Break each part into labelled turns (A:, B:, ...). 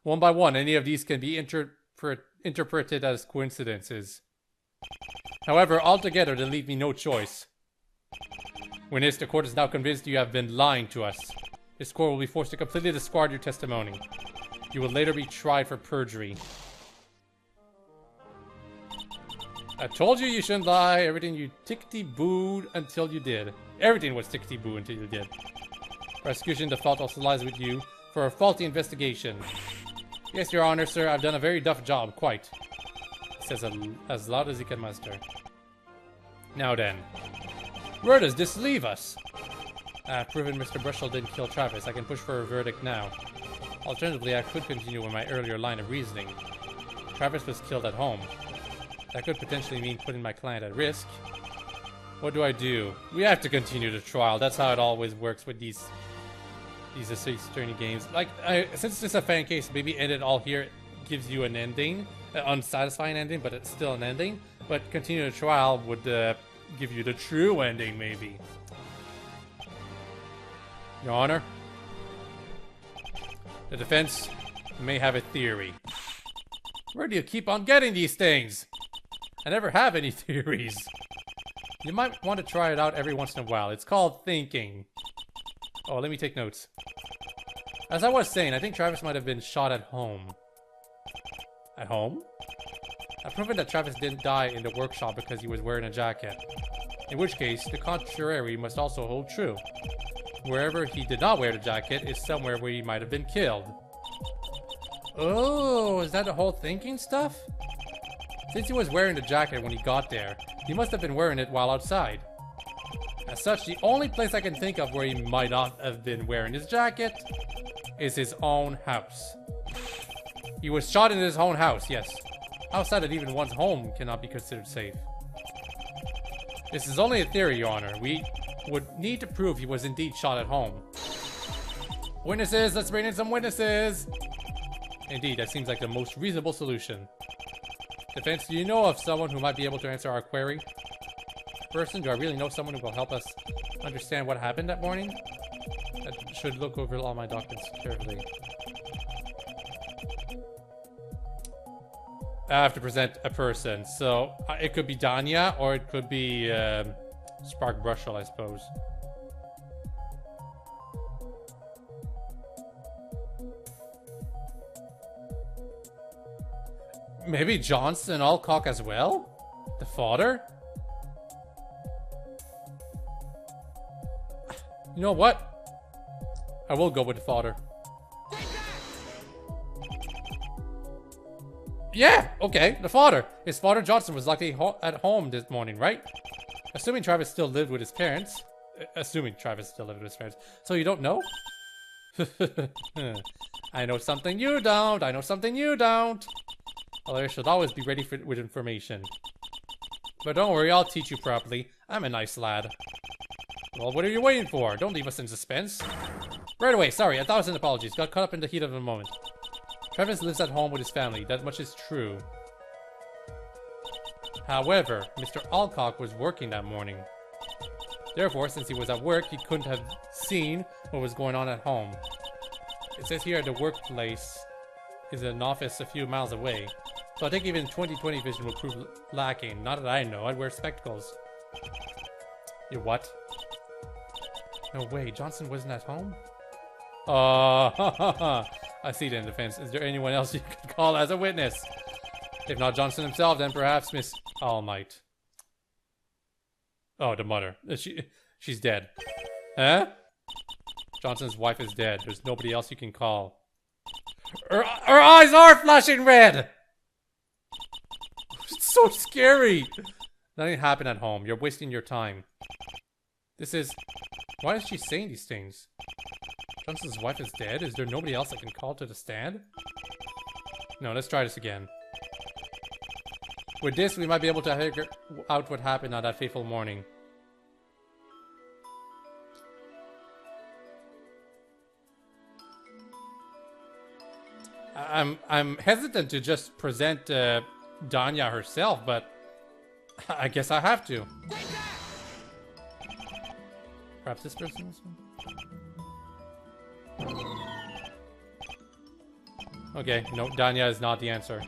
A: One by one, any of these can be interpreted as coincidences. However, altogether, they leave me no choice. Witness, the court is now convinced you have been lying to us. This court will be forced to completely discard your testimony. You will later be tried for perjury. I told you you shouldn't lie. Everything you tickety-booed until you did. Everything was tickety-boo until you did. Prosecution default also lies with you for a faulty investigation. Yes, Your Honor, sir, I've done a very tough job, quite. He says as loud as he can muster. Now then, where does this leave us? I've proven Mr. Brushell didn't kill Travis. I can push for a verdict now. Alternatively, I could continue with my earlier line of reasoning. Travis was killed at home. That could potentially mean putting my client at risk. What do? We have to continue the trial. That's how it always works with these State's Attorney games. Like, since it's a fan case, maybe end it all here gives you an ending. An unsatisfying ending, but it's still an ending. But continue the trial would give you the true ending, maybe. Your Honor, the defense may have a theory. Where do you keep on getting these things? I never have any theories. You might want to try it out every once in a while. It's called thinking. Oh, let me take notes. As I was saying, I think Travis might have been shot at home. At home? I've proven that Travis didn't die in the workshop because he was wearing a jacket. In which case, the contrary must also hold true. Wherever he did not wear the jacket is somewhere where he might have been killed. Oh, is that the whole thinking stuff? Since he was wearing the jacket when he got there, he must have been wearing it while outside. As such, the only place I can think of where he might not have been wearing his jacket is his own house. He was shot in his own house, yes. Outside of even one's home cannot be considered safe. This is only a theory, Your Honor. We would need to prove he was indeed shot at home. Witnesses, let's bring in some witnesses! Indeed, that seems like the most reasonable solution. Defense, do you know of someone who might be able to answer our query? Person, do I really know someone who will help us understand what happened that morning? I should look over all my documents carefully. I have to present a person, so it could be Danya or it could be Spark Brushell, I suppose. Maybe Johnson WhiteHawke as well? The father? You know what? I will go with the father. Yeah, okay, the father. His father Johnson was likely at home this morning, right? Assuming Travis still lived with his parents. So you don't know? I know something you don't. I know something you don't. Well, I should always be ready with information. But don't worry, I'll teach you properly. I'm a nice lad. Well, what are you waiting for? Don't leave us in suspense. Right away, sorry, 1,000 apologies. Got caught up in the heat of the moment. Travis lives at home with his family. That much is true. However, Mr. WhiteHawke was working that morning. Therefore, since he was at work, he couldn't have seen what was going on at home. It says here the workplace is an office a few miles away. So I think even 20/20 vision will prove lacking. Not that I know. I'd wear spectacles. You what? No way. Johnson wasn't at home? I see it in defense. Is there anyone else you could call as a witness? If not Johnson himself, then perhaps Miss All Might. Oh, the mother. She's dead. Huh? Johnson's wife is dead. There's nobody else you can call. Her eyes are flashing red! It's so scary! Nothing happened at home. You're wasting your time. This is... Why is she saying these things? Johnson's wife is dead? Is there nobody else I can call to the stand? No, let's try this again. With this, we might be able to figure out what happened on that fateful morning. I'm hesitant to just present Danya herself, but I guess I have to. Perhaps this person? Okay, no, Danya is not the answer.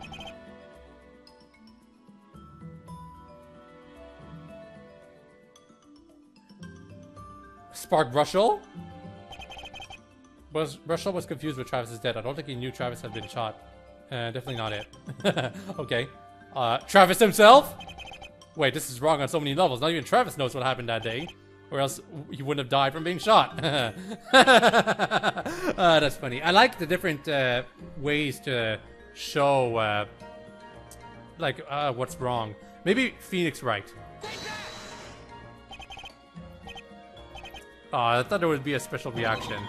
A: Spark Russell? Russell was confused with Travis is dead. I don't think he knew Travis had been shot. Definitely not it. Okay. Travis himself? Wait, this is wrong on so many levels. Not even Travis knows what happened that day. Or else he wouldn't have died from being shot. That's funny. I like the different ways to show, what's wrong. Maybe Phoenix right. Oh, I thought there would be a special reaction.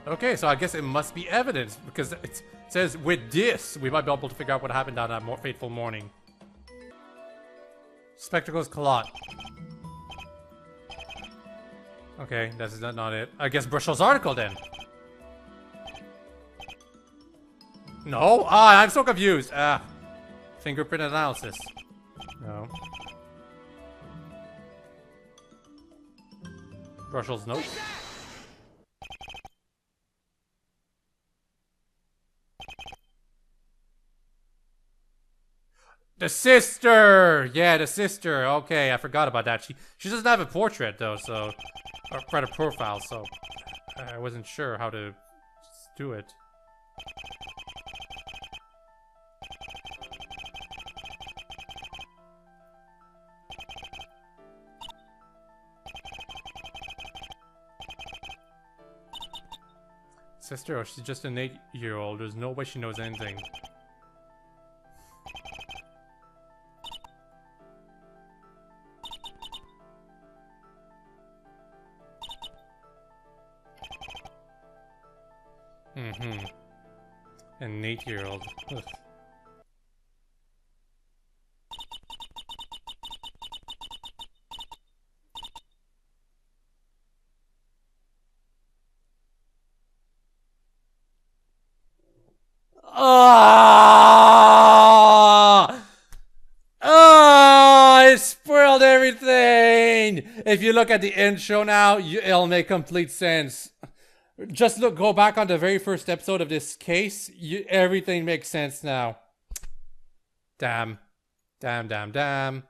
A: Okay, so I guess it must be evidence, because it says, with this, we might be able to figure out what happened on that fateful morning. Spectacles Clot. Okay, that's not it. I guess Brushell's article, then. No? Ah, I'm so confused. Fingerprint analysis. No. Brushell's note. The sister! Yeah, the sister. Okay, I forgot about that. She doesn't have a portrait, though, so... Or quite a profile, so... I wasn't sure how to do it. Sister, oh, she's just an 8-year-old. There's no way she knows anything. An 8-year-old. It spoiled everything! If you look at the intro now, it'll make complete sense. Just go back on the very first episode of this case. Everything makes sense now. Damn. Damn, damn, damn.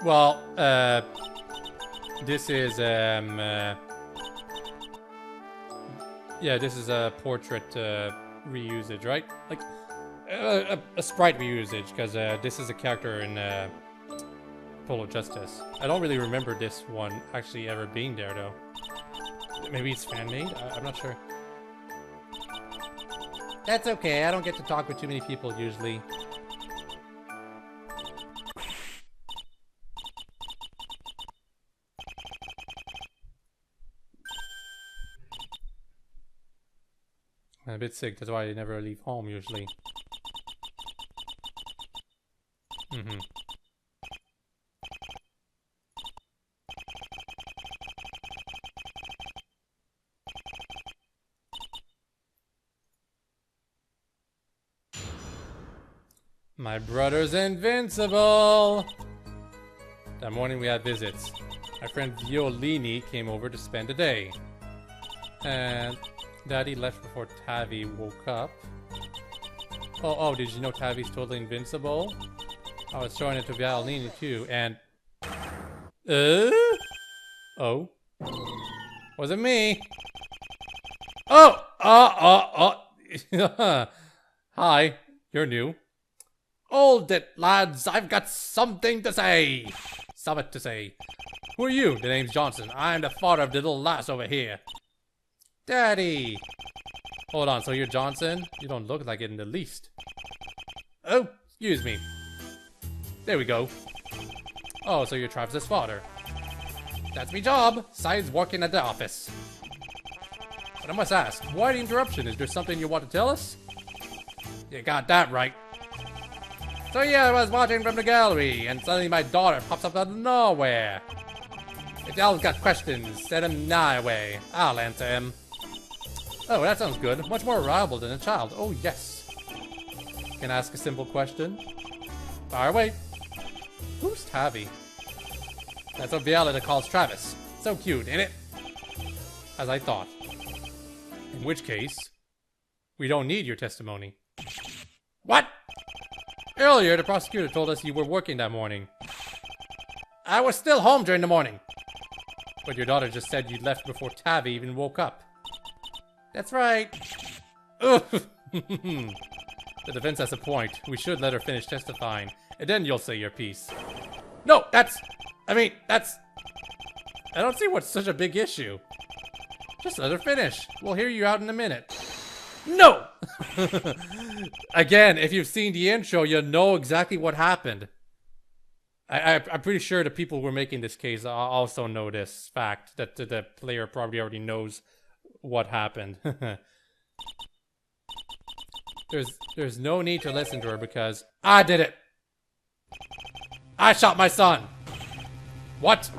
A: Well, this is, yeah, this is a portrait, reusage, right? Like, a sprite reusage, because this is a character in Polo Justice. I don't really remember this one actually ever being there, though. Maybe it's fan-made? I'm not sure. That's okay, I don't get to talk with too many people usually. I'm a bit sick, that's why I never leave home usually. My brother's invincible! That morning we had visits. My friend Violini came over to spend the day. And Daddy left before Tavi woke up. Oh, did you know Tavi's totally invincible? I was showing it to Violini too, and... Oh? Wasn't me! Oh! Hi, you're new. Hold it, lads, I've got something to say! Something to say. Who are you? The name's Johnson. I'm the father of the little lass over here. Daddy! Hold on, so you're Johnson? You don't look like it in the least. Oh, excuse me. There we go. Oh, so you're Travis's father. That's me job. Besides working at the office. But I must ask, why the interruption? Is there something you want to tell us? You got that right. So yeah, I was watching from the gallery, and suddenly my daughter pops up out of nowhere. If y'all got questions, send them my way. I'll answer them. Oh, that sounds good. Much more reliable than a child. Oh, yes. Can I ask a simple question? Fire away. Who's Tavi? That's what Violeta calls Travis. So cute, ain't it? As I thought. In which case, we don't need your testimony. What? Earlier, the prosecutor told us you were working that morning. I was still home during the morning. But your daughter just said you left before Tavi even woke up. That's right. Ugh. The defense has a point. We should let her finish testifying, and then you'll say your piece. No, I don't see what's such a big issue. Just let her finish. We'll hear you out in a minute. No! Again, if you've seen the intro, you'll know exactly what happened. I'm pretty sure the people who were making this case also know this fact, that the player probably already knows what happened. There's no need to listen to her because I did it. I shot my son. What?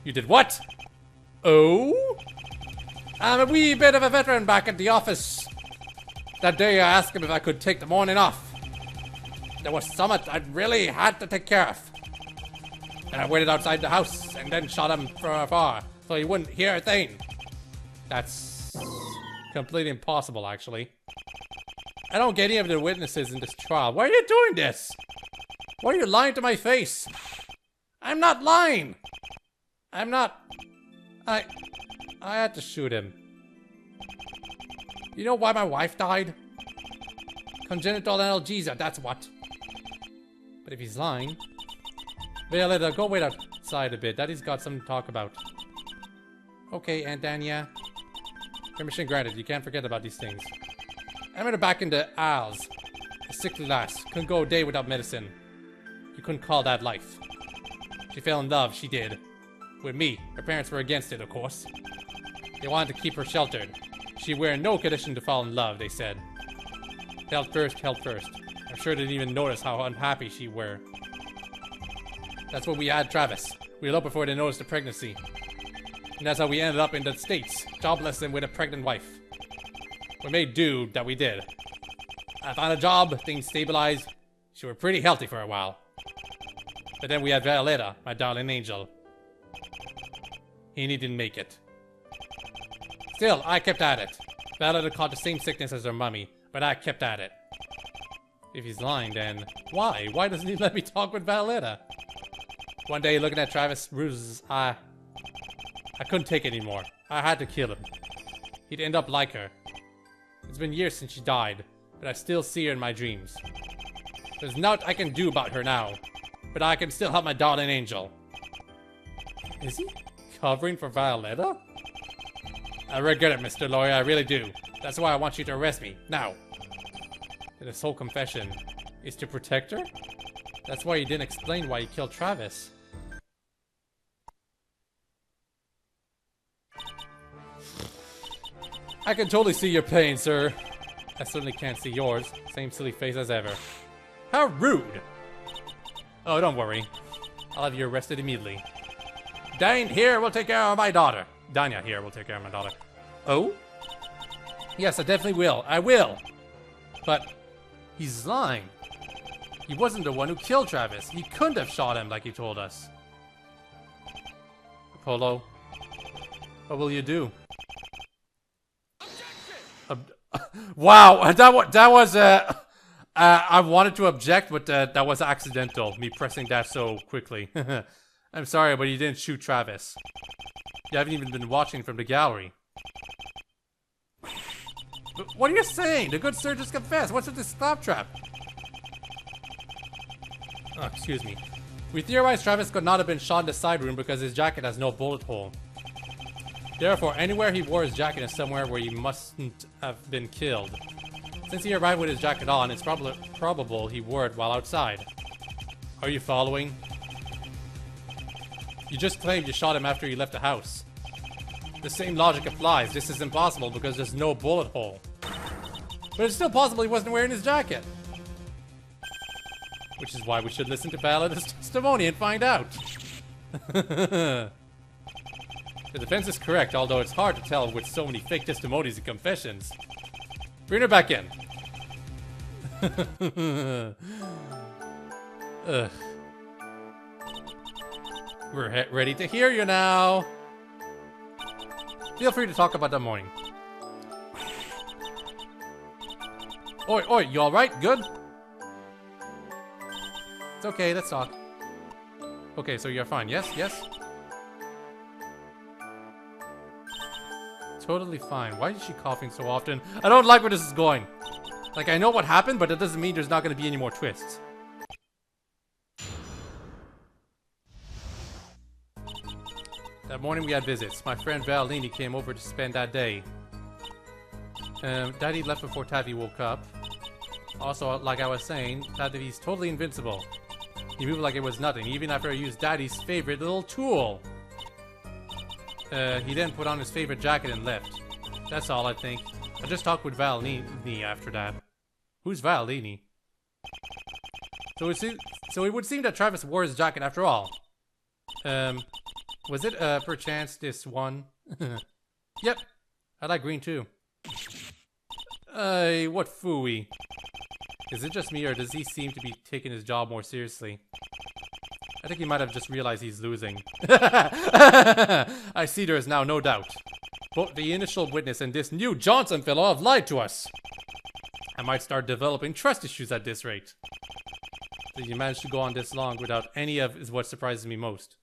A: You did what? Oh? I'm a wee bit of a veteran back at the office. That day I asked him if I could take the morning off. There was something I really had to take care of. And I waited outside the house and then shot him from afar so he wouldn't hear a thing. That's completely impossible, actually. I don't get any of the witnesses in this trial. Why are you doing this? Why are you lying to my face? I'm not lying. I'm not. I had to shoot him. You know why my wife died? Congenital analgesia, that's what. But if he's lying... Violeta, go wait outside a bit. Daddy's got something to talk about. Okay, Aunt Dania. Permission granted. You can't forget about these things. I met her back in the Isles. A sickly lass. Couldn't go a day without medicine. You couldn't call that life. She fell in love, she did. With me. Her parents were against it, of course. They wanted to keep her sheltered. She were in no condition to fall in love, they said. Health first, health first. I'm sure they didn't even notice how unhappy she were. That's what we had Travis. We eloped before they noticed the pregnancy. And that's how we ended up in the States, jobless and with a pregnant wife. We made do that we did. I found a job, things stabilized. She were pretty healthy for a while. But then we had Violeta, my darling angel. He didn't make it. Still, I kept at it. Violeta caught the same sickness as her mummy, but I kept at it. If he's lying, then why? Why doesn't he let me talk with Violeta? One day, looking at Travis' bruises, I couldn't take it anymore. I had to kill him. He'd end up like her. It's been years since she died, but I still see her in my dreams. There's naught I can do about her now, but I can still help my darling angel. Is he covering for Violeta? I regret it, Mr. Lawyer, I really do. That's why I want you to arrest me, now. This whole confession is to protect her? That's why you didn't explain why you killed Travis. I can totally see your pain, sir. I certainly can't see yours. Same silly face as ever. How rude! Oh, don't worry. I'll have you arrested immediately. Dane here will take care of my daughter. Danya here will take care of my daughter. Oh? Yes, I definitely will. I will! But he's lying. He wasn't the one who killed Travis. He couldn't have shot him like he told us. Apollo, what will you do? Wow, that was I wanted to object, but that was accidental. Me pressing that so quickly. I'm sorry, but you didn't shoot Travis. You haven't even been watching from the gallery. But what are you saying? The good sir just confessed. What's with this stop trap? Oh, excuse me. We theorize Travis could not have been shot in the side room because his jacket has no bullet hole. Therefore, anywhere he wore his jacket is somewhere where he mustn't have been killed. Since he arrived with his jacket on, it's probable he wore it while outside. Are you following? You just claimed you shot him after he left the house. The same logic applies. This is impossible because there's no bullet hole. But it's still possible he wasn't wearing his jacket. Which is why we should listen to Violeta's testimony and find out. The defense is correct, although it's hard to tell with so many fake testimonies and confessions. Bring her back in. Ugh. We're ready to hear you now. Feel free to talk about the morning. Oi, oi, you alright? Good? It's okay, let's talk. Okay, so you're fine. Yes, yes? Totally fine. Why is she coughing so often? I don't like where this is going. Like, I know what happened, but it doesn't mean there's not going to be any more twists. That morning we had visits. My friend Valini came over to spend that day. Daddy left before Tavi woke up. Also, like I was saying, Tavi's totally invincible. He moved like it was nothing, even after I used Daddy's favorite little tool. He then put on his favorite jacket and left. That's all, I think. I just talked with Valini after that. Who's Valini? So it would seem that Travis wore his jacket after all. Was it, perchance this one? Yep. I like green too. What phooey. Is it just me, or does he seem to be taking his job more seriously? I think he might have just realized he's losing. I see there is now no doubt. Both the initial witness and this new Johnson fellow have lied to us. I might start developing trust issues at this rate. That you managed to go on this long without any of is what surprises me most.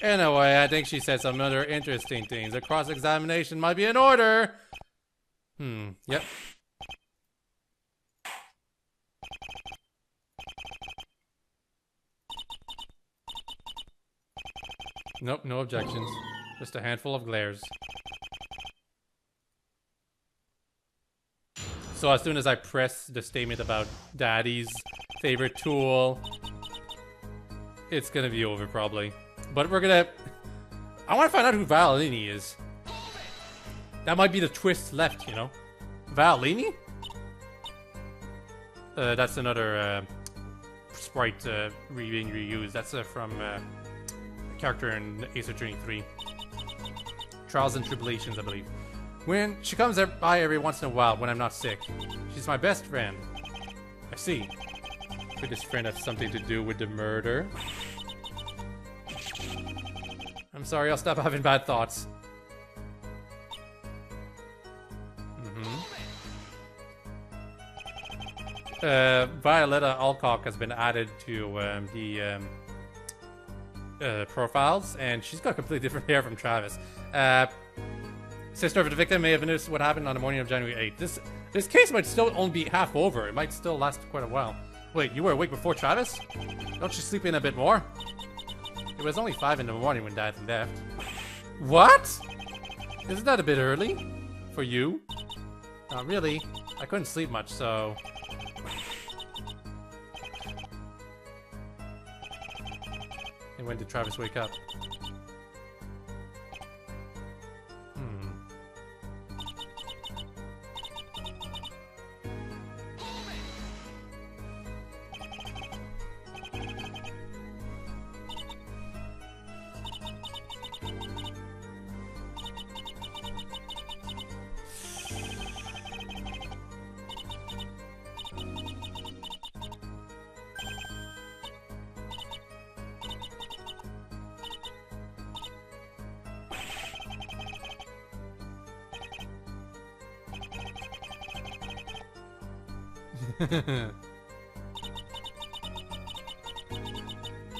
A: Anyway, I think she said some other interesting things. A cross-examination might be in order. Yep. Nope, no objections. Just a handful of glares. So as soon as I press the statement about Daddy's favorite tool, it's gonna be over probably. But we're gonna... I want to find out who Valini is. That might be the twist left, you know? Valini? That's another sprite being reused. That's from a character in Ace Attorney 3. Trials and Tribulations, I believe. When she comes by every once in a while when I'm not sick. She's my best friend. I see. Could this friend have something to do with the murder? I'm sorry, I'll stop having bad thoughts. Violeta and Johnson has been added to the profiles, and she's got completely different hair from Travis. Sister of the victim may have noticed what happened on the morning of January 8th. This case might still only be half over. It might still last quite a while. Wait, you were awake before Travis? Don't you sleep in a bit more? It was only 5 in the morning when Dad left. What? Isn't that a bit early? For you? Not really. I couldn't sleep much, so... And when did Travis wake up?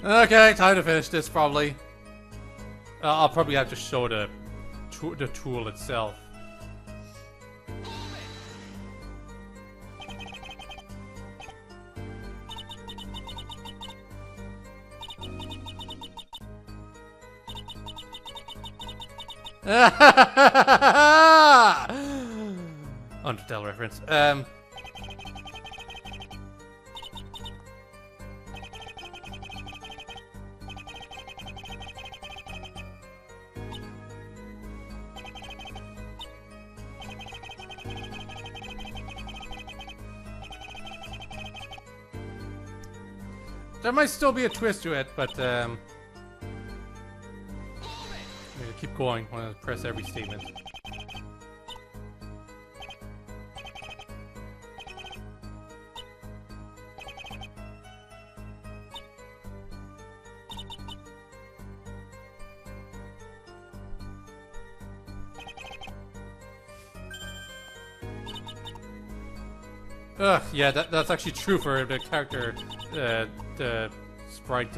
A: Okay, time to finish this probably. I'll probably have to show the tool itself. Undertale reference. There might still be a twist to it, but keep going. I want to press every statement. Ugh, yeah, that's actually true for the character, the sprite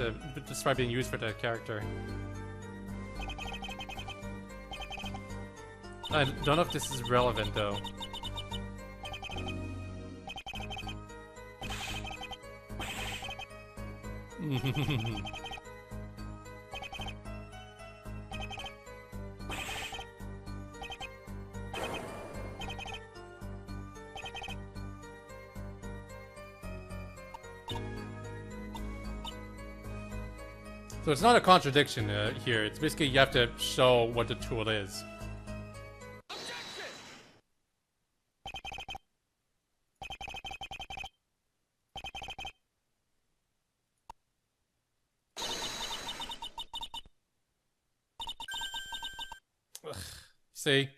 A: being used for the character. I don't know if this is relevant though. So it's not a contradiction here. It's basically you have to show what the tool is. Ugh. See?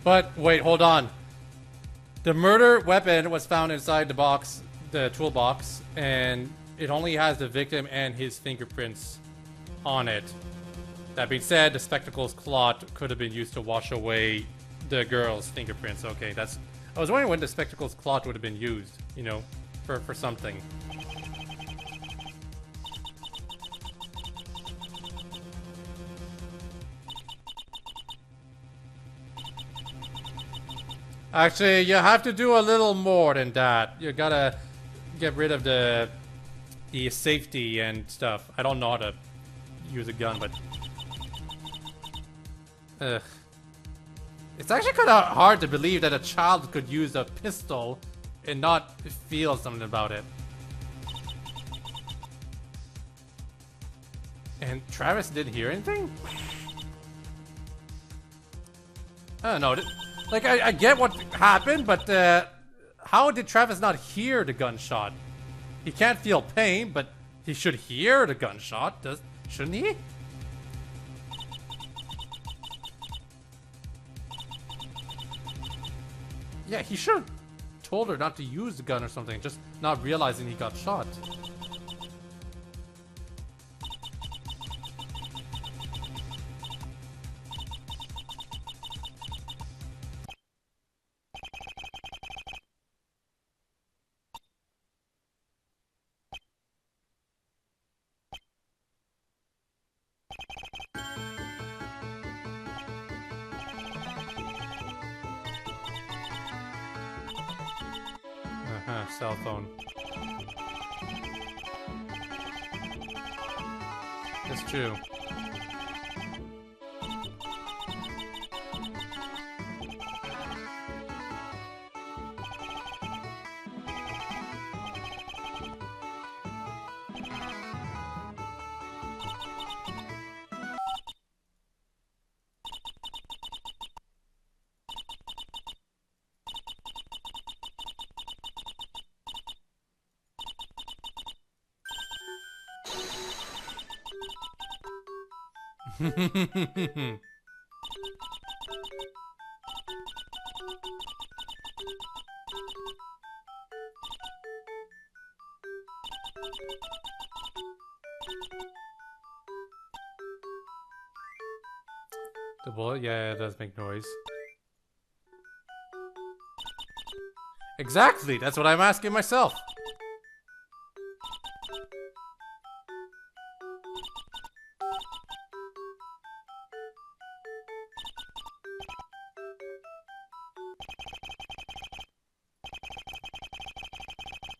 A: But wait, hold on. The murder weapon was found inside the box, the toolbox, and it only has the victim and his fingerprints on it. That being said, the spectacles cloth could have been used to wash away the girl's fingerprints. Okay, that's... I was wondering when the spectacles cloth would have been used, you know, for something. Actually, you have to do a little more than that. You gotta get rid of the safety and stuff. I don't know how to use a gun, but... It's actually kind of hard to believe that a child could use a pistol and not feel something about it. And Travis didn't hear anything? I don't know. Like, I get what happened, but how did Travis not hear the gunshot? He can't feel pain, but he should hear the gunshot, shouldn't he? Yeah, he should have told her not to use the gun or something, just not realizing he got shot. Cell phone. That's true. The bullet? Yeah, it does make noise. Exactly! That's what I'm asking myself!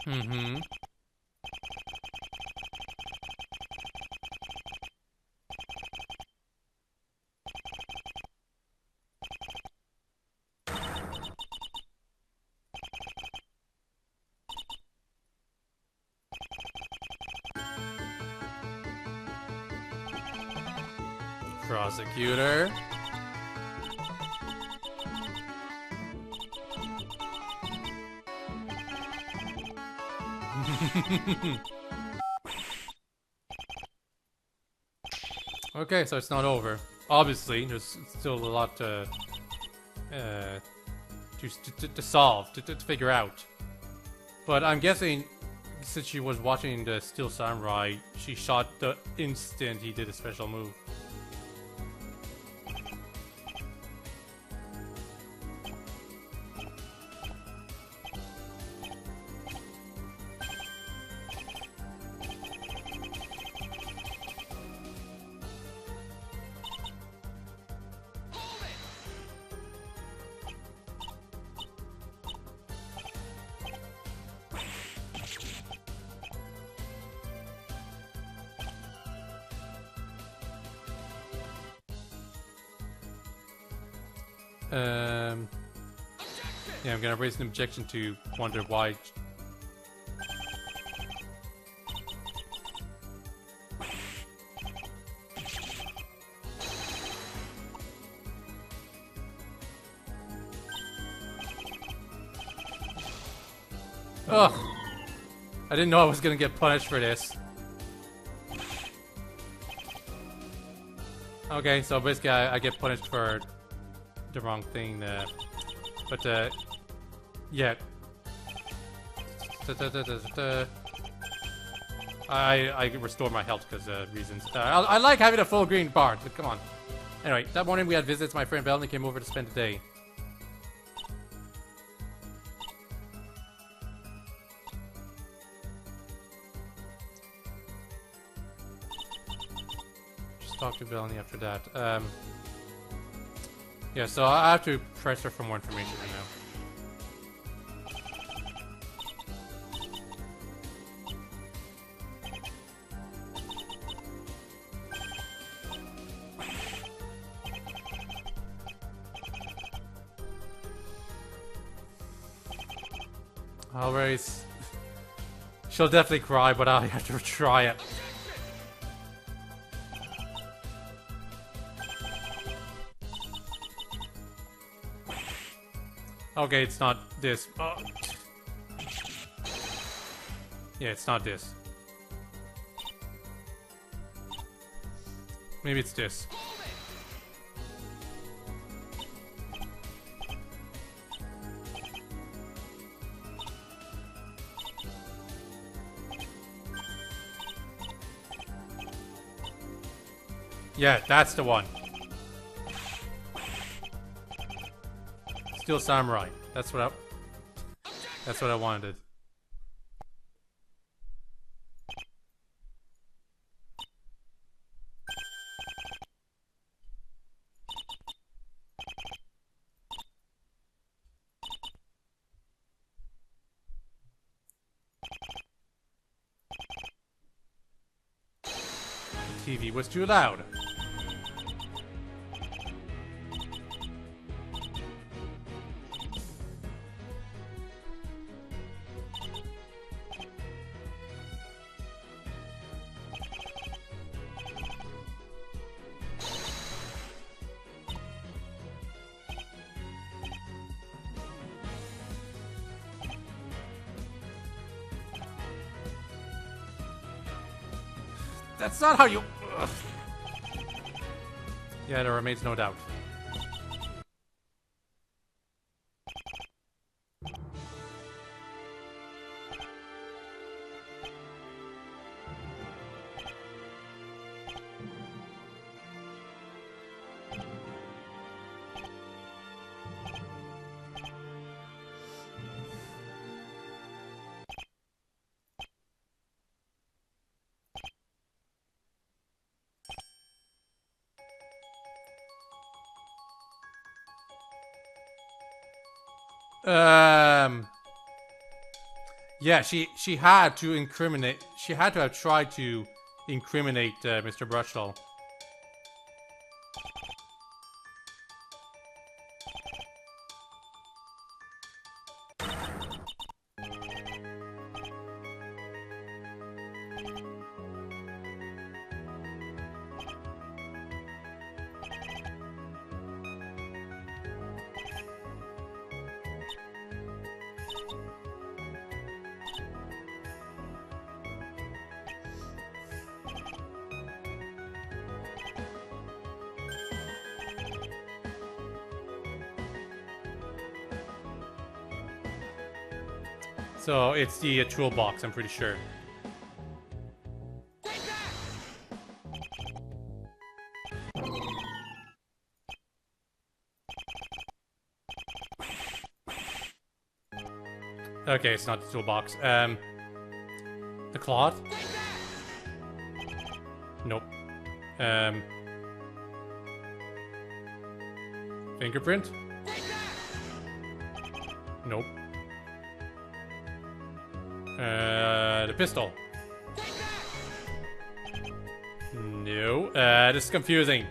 A: Mm-hmm. Prosecutor. Okay, so it's not over. Obviously, there's still a lot to solve, to figure out. But I'm guessing, since she was watching the Steel Samurai, she shot the instant he did a special move. Yeah, I'm gonna raise an objection to wonder why. Ugh. I didn't know I was gonna get punished for this. Okay, so basically I get punished for the wrong thing, but yeah. I restore my health because reasons. I like having a full green bar, but come on. Anyway, that morning we had visits. My friend Bellamy came over to spend the day. Just talk to Bellamy after that. Yeah, so I have to press her for more information right now. Always. She'll definitely cry, but I have to try it. Okay, it's not this. Oh. Yeah, it's not this. Maybe it's this. Yeah, that's the one. Steel Samurai. That's what I wanted. The TV was too loud. That's not how you... Ugh. Yeah, there remains no doubt. Yeah, she had to incriminate. She had to have tried to incriminate Mr. Brushall. So it's the toolbox, I'm pretty sure. Okay, it's not the toolbox. The cloth? Nope. Fingerprint? Nope. The pistol? No. This is confusing.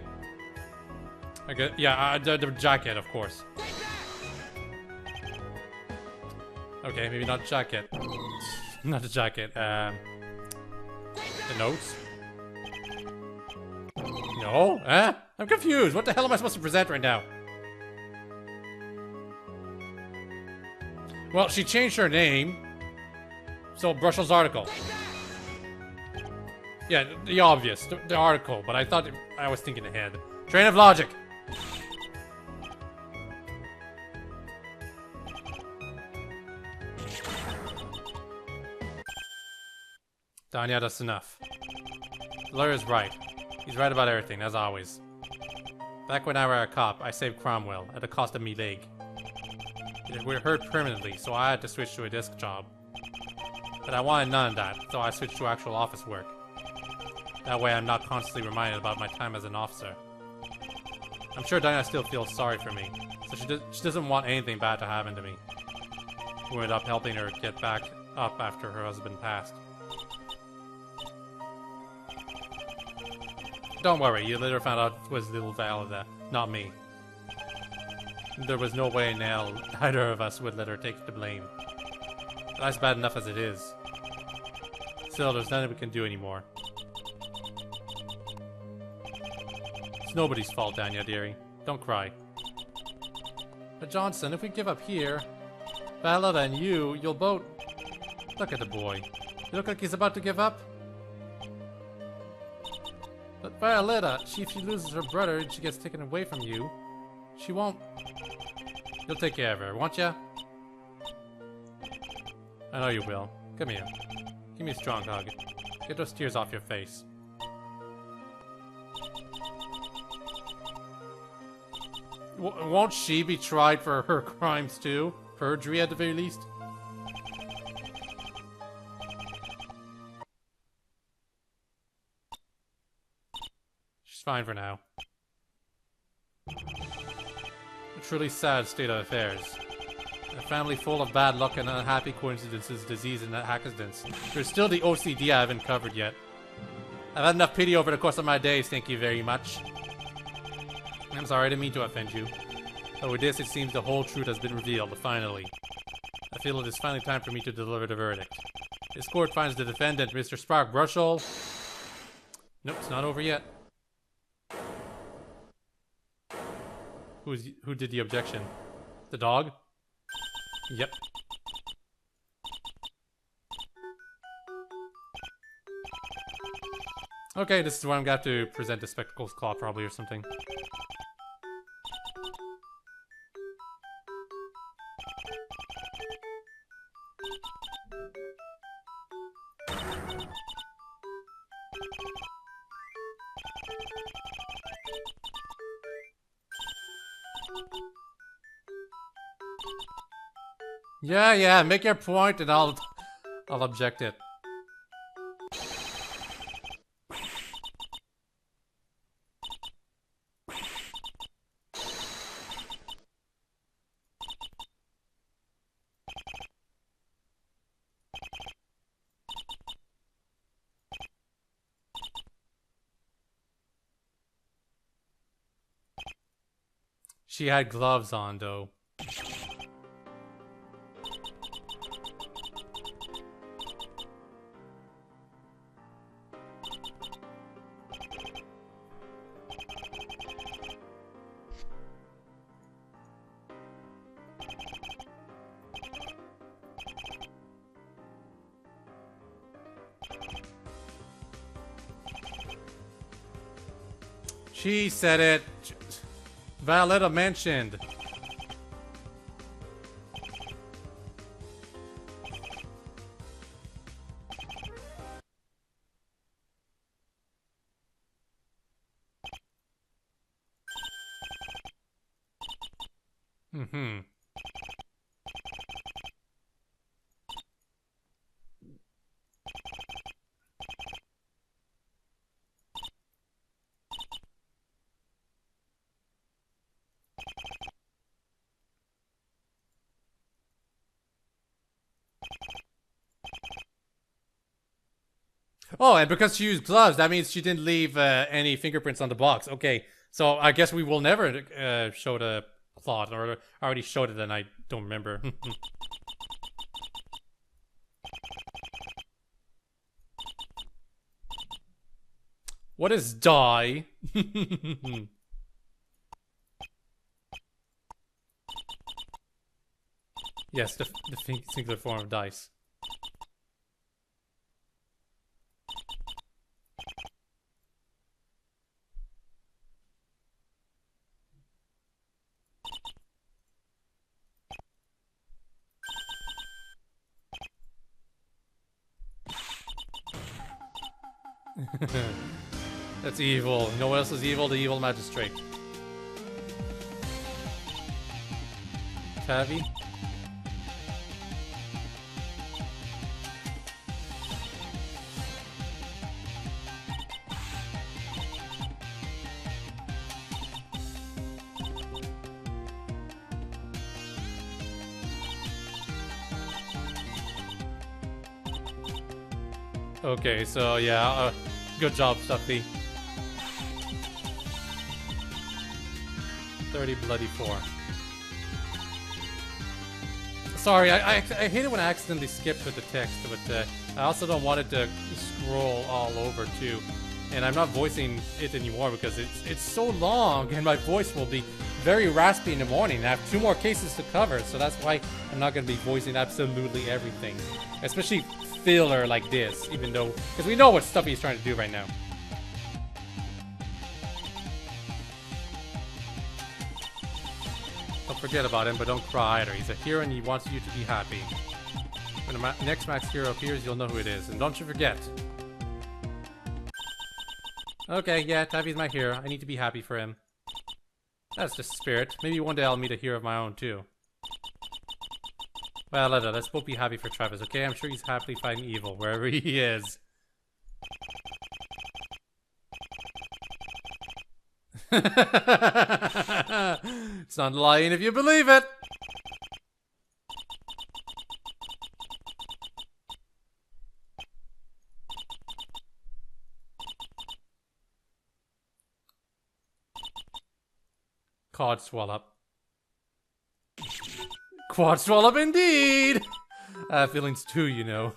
A: Okay, yeah, the jacket, of course. Okay, maybe not jacket. Not the jacket. The notes? No? I'm confused. What the hell am I supposed to present right now? Well, she changed her name. So, Brussels article. Yeah, the obvious. The article. But I thought I was thinking ahead. Train of logic. Tanya, that's enough. The lawyer's right. He's right about everything, as always. Back when I were a cop, I saved Cromwell at the cost of me leg. It would hurt permanently, so I had to switch to a desk job. But I wanted none of that, so I switched to actual office work. That way I'm not constantly reminded about my time as an officer. I'm sure Diana still feels sorry for me, so she doesn't want anything bad to happen to me. We ended up helping her get back up after her husband passed. Don't worry, you later found out it was little Violeta, not me. There was no way in hell either of us would let her take the blame. But that's bad enough as it is. Still, there's nothing we can do anymore. It's nobody's fault, Danya, dearie. Don't cry. But Johnson, if we give up here, Violeta and you'll both... Look at the boy. You look like he's about to give up? But Violeta, if she loses her brother and she gets taken away from you, she won't... You'll take care of her, won't ya? I know you will. Come here. Give me a strong hug. Get those tears off your face. Won't she be tried for her crimes too? Perjury at the very least? She's fine for now. A truly sad state of affairs. A family full of bad luck and unhappy coincidences, disease, and accidents. There's still the OCD I haven't covered yet. I've had enough pity over the course of my days, thank you very much. I'm sorry, I didn't mean to offend you. But with this, it seems the whole truth has been revealed, finally. I feel it is finally time for me to deliver the verdict. This court finds the defendant, Mr. Spark Brushall... Nope, it's not over yet. Who did the objection? The dog? Yep. Okay, this is where I'm going to have to present the Spectacles Claw probably or something. Yeah, make your point and I'll object it. She had gloves on, though. She said it. Violeta mentioned. Mm-hmm. Oh, and because she used gloves, that means she didn't leave any fingerprints on the box. Okay, so I guess we will never show the plot, or I already showed it and I don't remember. What is die? Yes, the singular form of dice. That's evil. You know what else is evil? The evil magistrate. Tavi? Okay, so yeah, good job, Stuffy. 30 bloody 4. Sorry, I hate it when I accidentally skip with the text, but I also don't want it to scroll all over too. And I'm not voicing it anymore because it's so long, and my voice will be very raspy in the morning. I have 2 more cases to cover, so that's why I'm not going to be voicing absolutely everything, especially filler like this. Even though, because we know what Stuffy's trying to do right now. Don't forget about him, but don't cry either. He's a hero and he wants you to be happy. When the next Max hero appears, you'll know who it is. And don't you forget. Okay, yeah, Tavi's my hero. I need to be happy for him. That's the spirit. Maybe one day I'll meet a hero of my own, too. Well, let's both be happy for Travis, okay? I'm sure he's happily fighting evil, wherever he is. It's not lying if you believe it. Quad swallow. Quad swallow indeed. Feelings too, you know.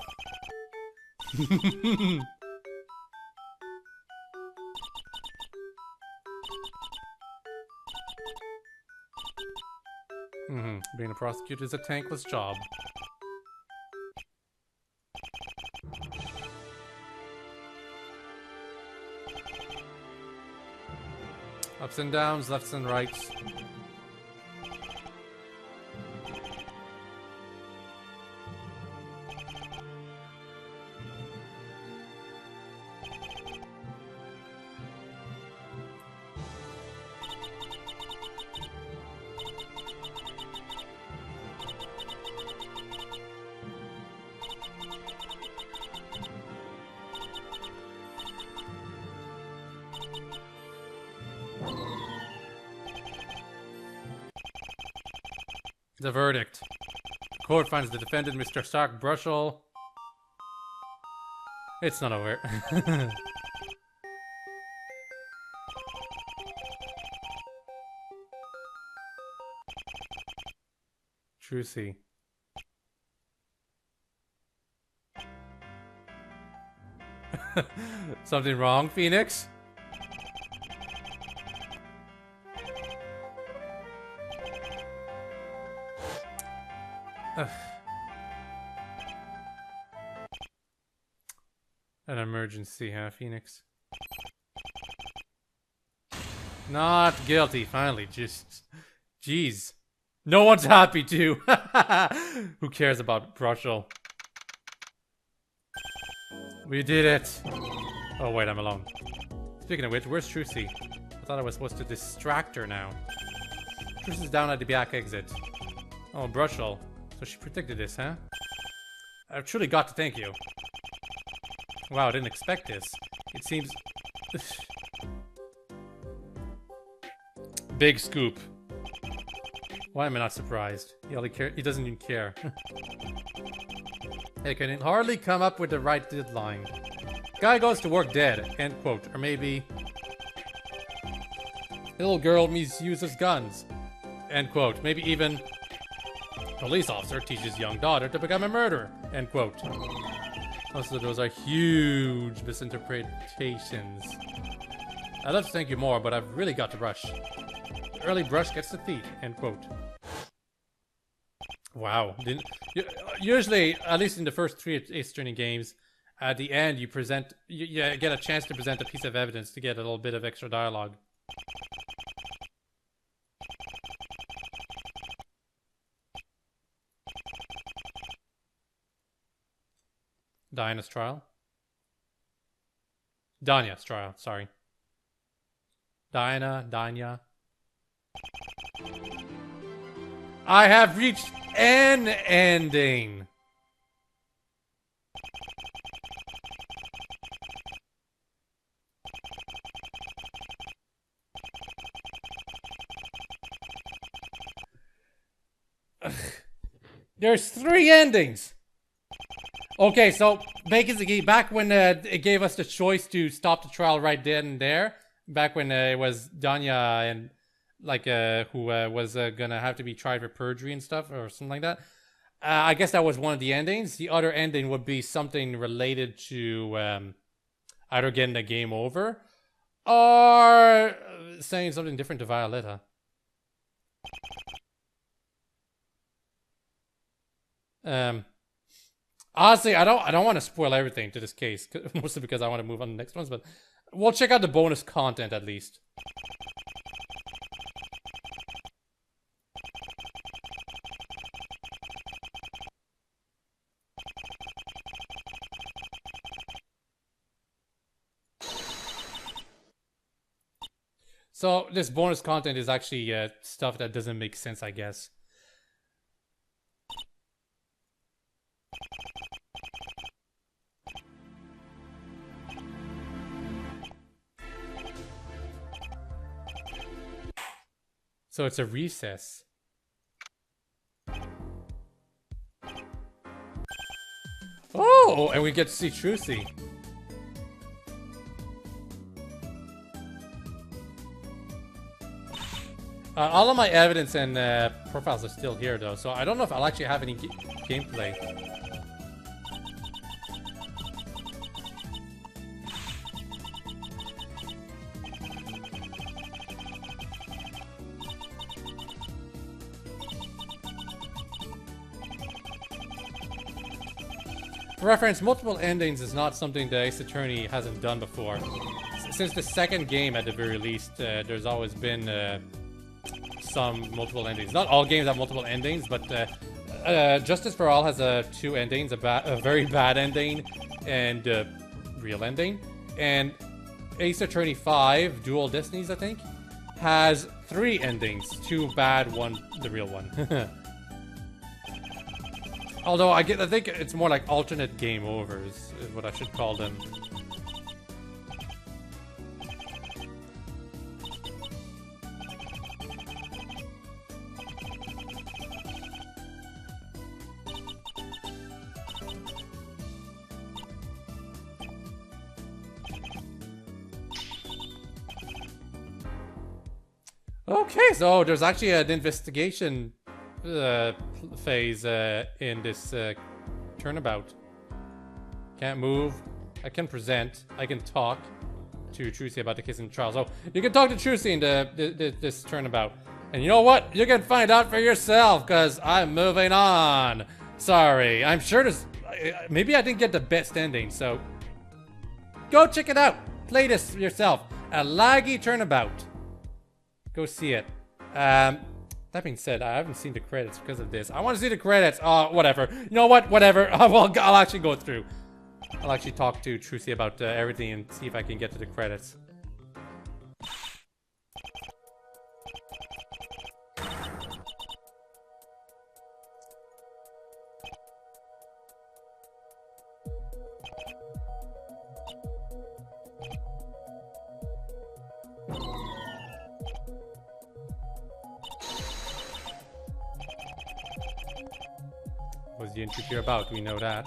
A: Being a prostitute is a thankless job. Ups and downs, lefts and rights. The verdict. The court finds the defendant, Mr. Stark Brushall. It's not over. Trucy. Something wrong, Phoenix? An emergency, huh, Phoenix? Not guilty, finally. Just, jeez. No one's happy, too. Who cares about Brushall? We did it. Oh, wait, I'm alone. Speaking of which, where's Trucy? I thought I was supposed to distract her now. Truce is down at the back exit. Oh, Brushel. So she predicted this, huh? I've truly got to thank you. Wow, I didn't expect this. It seems... Big scoop. Why am I not surprised? He doesn't even care. He can hardly come up with the right deadline. Guy goes to work dead, end quote. Or maybe... Little girl misuses guns, end quote. Maybe even... Police officer teaches young daughter to become a murderer, end quote. Also, those are huge misinterpretations. I'd love to thank you more, but I've really got to rush. The early brush gets the feet, end quote. Wow. Usually, at least in the first 3 Ace Attorney games, at the end you get a chance to present a piece of evidence to get a little bit of extra dialogue. Diana's trial. Danya's trial, sorry. Danya. I have reached an ending. There's 3 endings. Okay, so basically, back when it gave us the choice to stop the trial right then and there, back when it was Danya and like who was gonna have to be tried for perjury and stuff or something like that. I guess that was one of the endings. The other ending would be something related to either getting the game over or saying something different to Violeta. Honestly, I don't want to spoil everything to this case, mostly because I want to move on to the next ones, but we'll check out the bonus content at least. So this bonus content is actually stuff that doesn't make sense, I guess. So it's a recess. Oh, and we get to see Trucy. All of my evidence and profiles are still here, though, so I don't know if I'll actually have any gameplay. For reference, multiple endings is not something the Ace Attorney hasn't done before. Since the second game, at the very least, there's always been some multiple endings. Not all games have multiple endings, but Justice for All has 2 endings, a very bad ending and a real ending. And Ace Attorney 5, Dual Destinies, I think, has 3 endings. 2 bad, 1 the real one. Although I think it's more like alternate game overs is what I should call them. Okay, so there's actually an investigation phase in this turnabout. Can't move. I can present. I can talk to Trucy about the case in the trial. So you can talk to Trucy in this turnabout. And you know what? You can find out for yourself, because I'm moving on. Sorry. I'm sure there's... Maybe I didn't get the best ending, so... Go check it out. Play this yourself. A Laggy Turnabout. Go see it. That being said, I haven't seen the credits because of this. I want to see the credits. Oh, whatever. You know what? Whatever. I'll actually go through. I'll actually talk to Trucy about everything and see if I can get to the credits. Was the insecure about? We know that.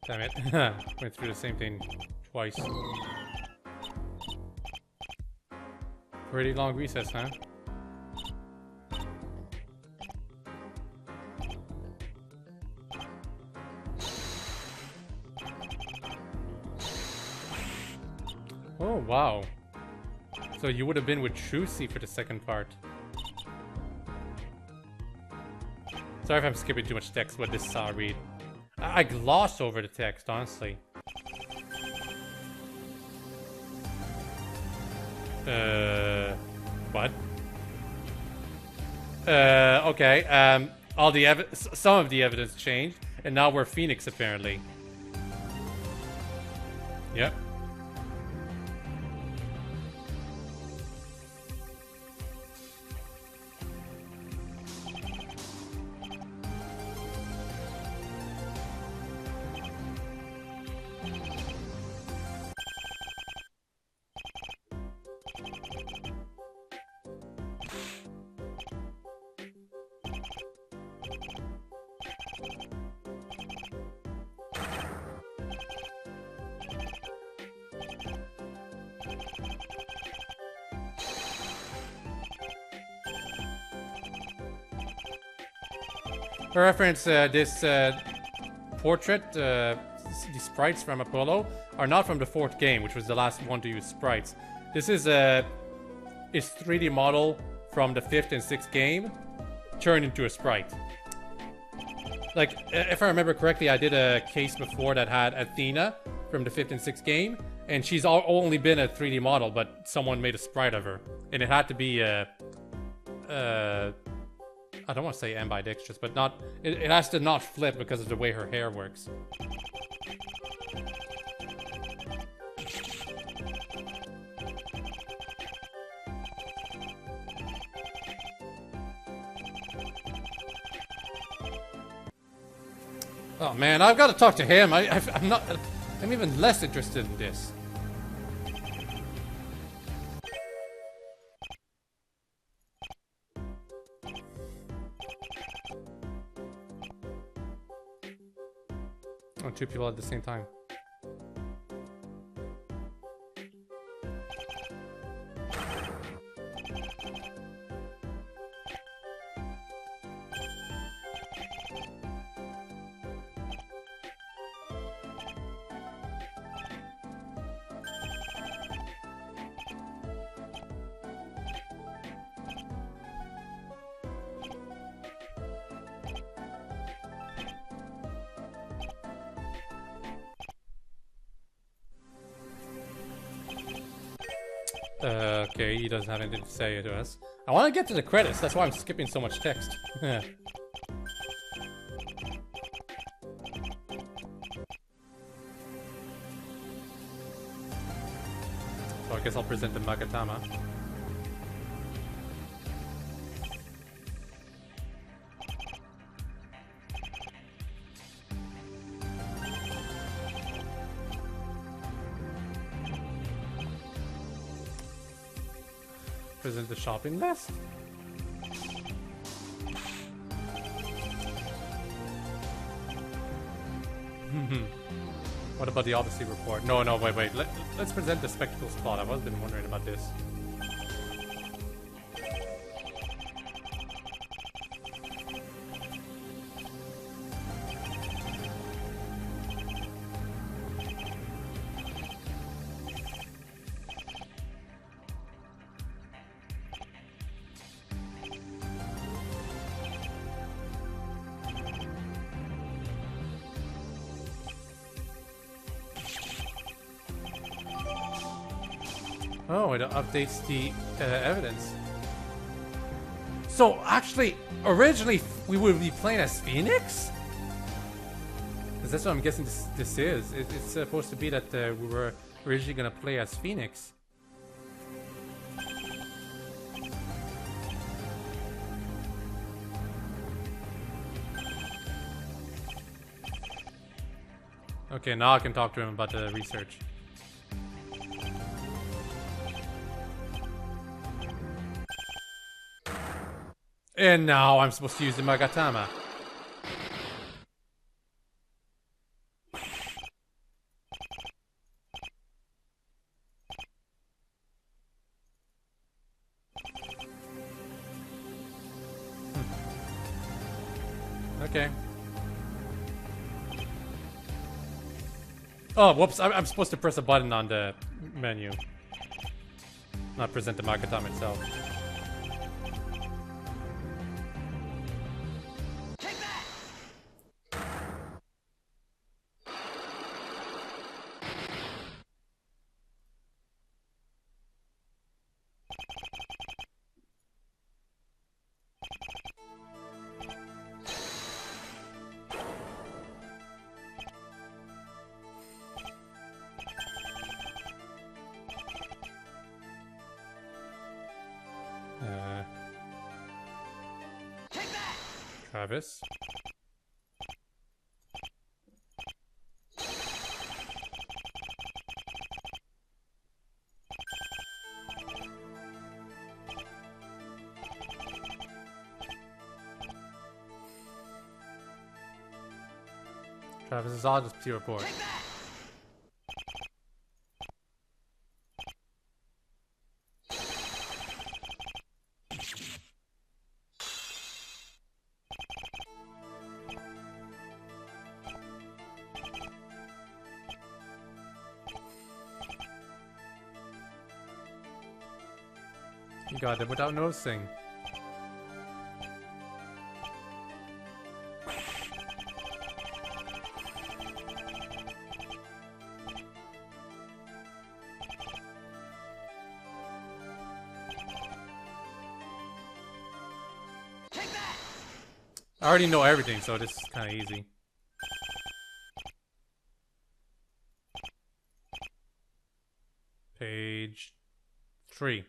A: Damn it. Went through the same thing twice. Pretty long recess, huh? Oh, wow. So you would have been with Trucy for the second part. Sorry if I'm skipping too much text, but this read. I glossed over the text, honestly. What? Okay, all the some of the evidence changed, and now we're Phoenix, apparently. Yep. For reference, this portrait, the sprites from Apollo, are not from the 4th game, which was the last one to use sprites. This is its 3D model from the 5th and 6th game, turned into a sprite. Like, if I remember correctly, I did a case before that had Athena from the 5th and 6th game, and she's only been a 3D model, but someone made a sprite of her. And it had to be I don't want to say ambidextrous, but not. It has to not flip because of the way her hair works. Oh man, I've got to talk to him. I'm not. I'm even less interested in this. Oh, 2 people at the same time. Okay, he doesn't have anything to say to us. I want to get to the credits, that's why I'm skipping so much text. So I guess I'll present the Magatama. Present the shopping list? What about the Odyssey report? No, wait. Let's present the spectacle spot. I've always been wondering about this. Oh, it updates the evidence. So, actually, originally we would be playing as Phoenix? Because that's what I'm guessing this is. It's supposed to be that we were originally going to play as Phoenix. Okay, now I can talk to him about the research. And now I'm supposed to use the Magatama. Okay. Oh, whoops. I'm supposed to press a button on the menu. Not present the Magatama itself. Travis. Travis's Odyssey report. You got it without noticing. I already know everything, so this is kind of easy. Page 3.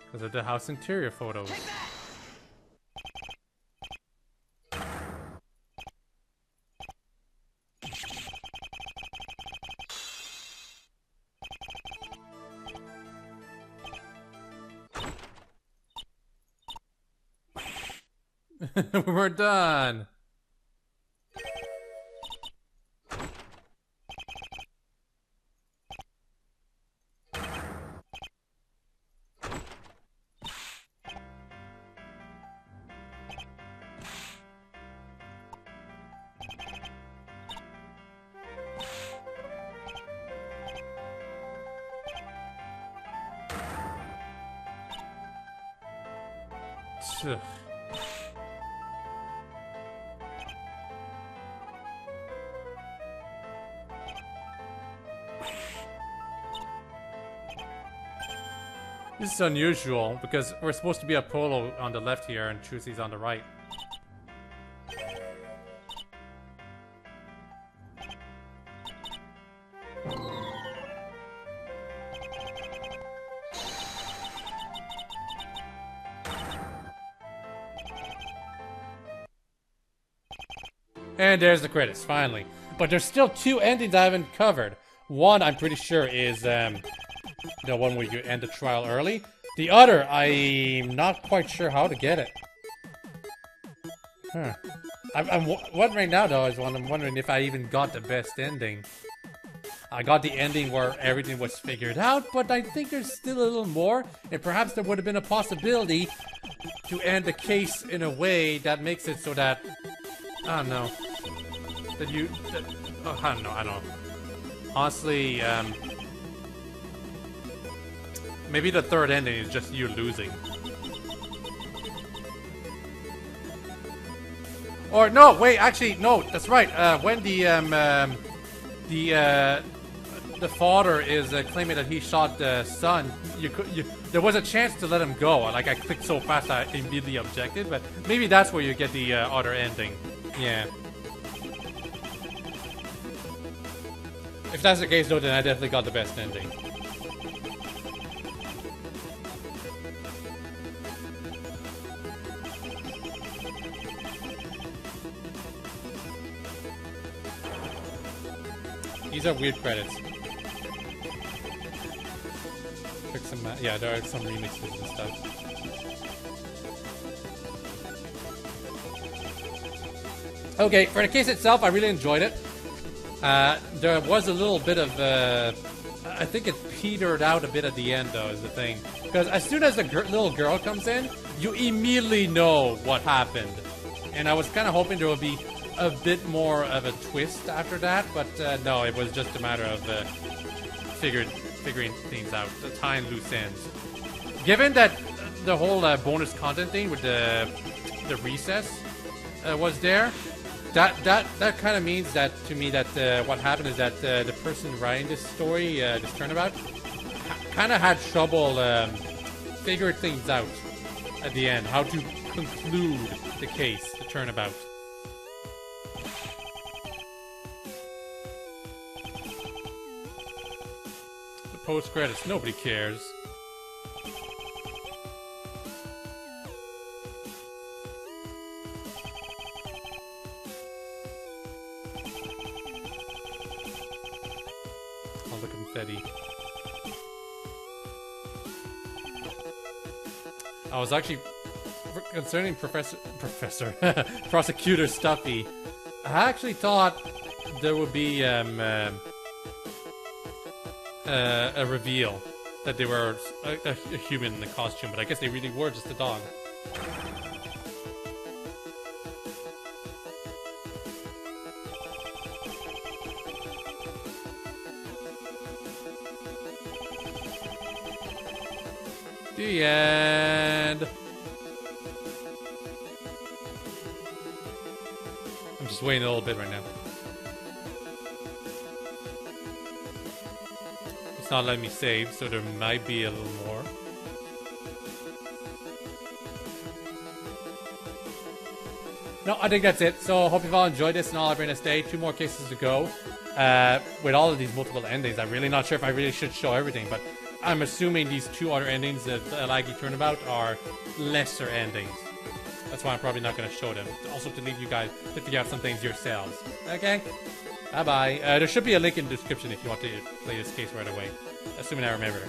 A: Because of the house interior photos. We're done. Ugh. This is unusual because we're supposed to be a Polo on the left here and Chusi's on the right. And there's the credits, finally. But there's still 2 endings I haven't covered. One, I'm pretty sure, is the one where you end the trial early. The other, I'm not quite sure how to get it. Huh. I'm wondering now, though, I'm wondering if I even got the best ending. I got the ending where everything was figured out, but I think there's still a little more, and perhaps there would have been a possibility to end the case in a way that makes it so that... I don't know. Oh, I don't know, I don't know. Honestly, maybe the third ending is just you losing. Or no, wait, actually, no, that's right. When the father is claiming that he shot the son, there was a chance to let him go. Like, I clicked so fast I immediately objected, but maybe that's where you get the other ending. Yeah. If that's the case, though, then I definitely got the best ending. These are weird credits. Yeah, there are some remixes and stuff. Okay, for the case itself, I really enjoyed it. There was a little bit of, I think it petered out a bit at the end, though, is the thing. Because as soon as the little girl comes in, you immediately know what happened. And I was kind of hoping there would be a bit more of a twist after that, but no, it was just a matter of figuring things out, tying loose ends. Given that the whole bonus content thing with the recess was there, that kind of means that to me that what happened is that the person writing this story, this turnabout, kind of had trouble figuring things out at the end, how to conclude the case, the turnabout. The post credits, nobody cares. All the confetti. I was actually concerning Prosecutor Stuffy. I actually thought there would be a reveal that they were a human in a costume, but I guess they really were just a dog. The end. I'm just waiting a little bit right now. It's not letting me save, so there might be a little more. No, I think that's it. So, hope you've all enjoyed this and all. Have a very nice day. 2 more cases to go. With all of these multiple endings, I'm really not sure if I really should show everything, but I'm assuming these 2 other endings of Laggy Turnabout are lesser endings. That's why I'm probably not going to show them. Also to leave you guys to figure out some things yourselves. Okay? Bye-bye. There should be a link in the description if you want to play this case right away. Assuming I remember.